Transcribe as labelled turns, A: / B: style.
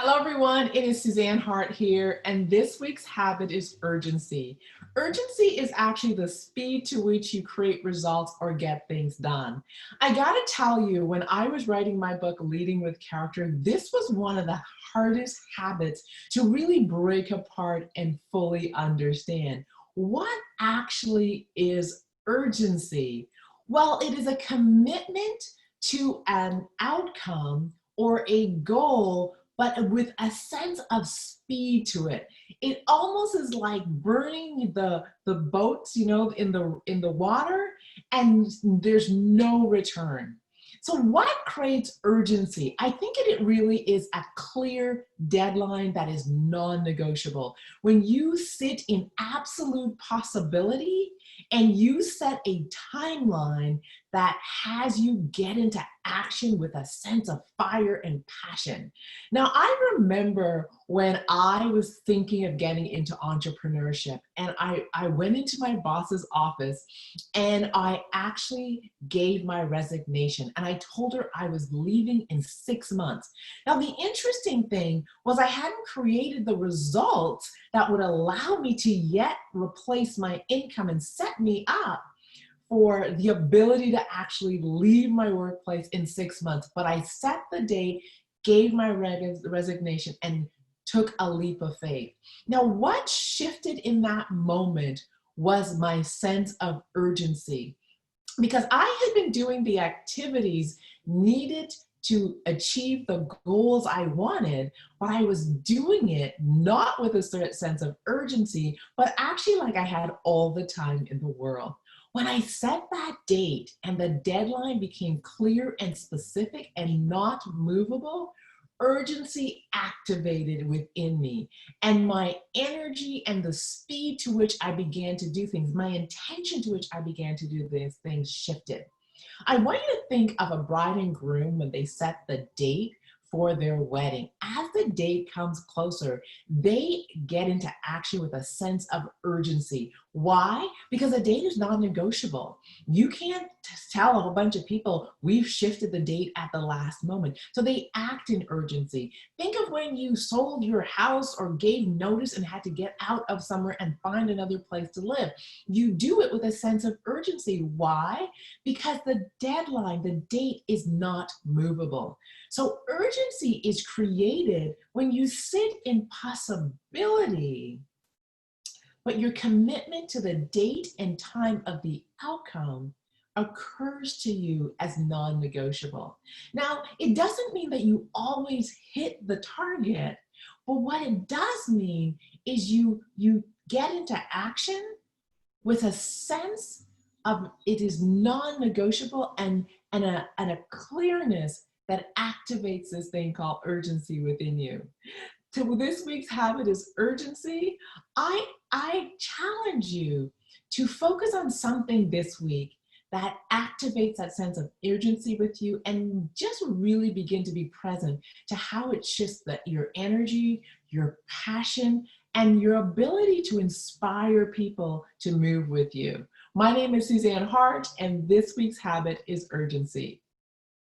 A: Hello, everyone. It is Suzanne Hart here, and this week's habit is urgency. Urgency is actually the speed to which you create results or get things done. I gotta tell you, when I was writing my book, Leading with Character, this was one of the hardest habits to really break apart and fully understand. What actually is urgency? Well, it is a commitment to an outcome or a goal, but with a sense of speed to it. It almost is like burning the boats, in the water, and there's no return. So what creates urgency? I think it really is a clear deadline that is non-negotiable. When you sit in absolute possibility and you set a timeline that has you get into action with a sense of fire and passion. Now, I remember when I was thinking of getting into entrepreneurship, and I went into my boss's office and I actually gave my resignation, and I told her I was leaving in 6 months. Now, the interesting thing was I hadn't created the results that would allow me to yet replace my income and set me up for the ability to actually leave my workplace in 6 months. But I set the date, gave my resignation, and took a leap of faith. Now, what shifted in that moment was my sense of urgency, because I had been doing the activities needed to achieve the goals I wanted, but I was doing it not with a certain sense of urgency, but actually like I had all the time in the world. When I set that date and the deadline became clear and specific and not movable, urgency activated within me, and my energy and the speed to which I began to do things, my intention to which I began to do these things shifted. I want you to think of a bride and groom when they set the date for their wedding. As the date comes closer, they get into action with a sense of urgency. Why? Because a date is non-negotiable. You can't tell a whole bunch of people, we've shifted the date at the last moment. So they act in urgency. Think of when you sold your house or gave notice and had to get out of somewhere and find another place to live. You do it with a sense of urgency. Why? Because the deadline, the date is not movable. So urgency is created when you sit in possibility, but your commitment to the date and time of the outcome occurs to you as non-negotiable. Now, it doesn't mean that you always hit the target, but what it does mean is you get into action with a sense of it is non-negotiable, and a clearness that activates this thing called urgency within you. So this week's habit is urgency. I challenge you to focus on something this week that activates that sense of urgency with you, and just really begin to be present to how it shifts your energy, your passion, and your ability to inspire people to move with you. My name is Suzanne Hart, and this week's habit is urgency.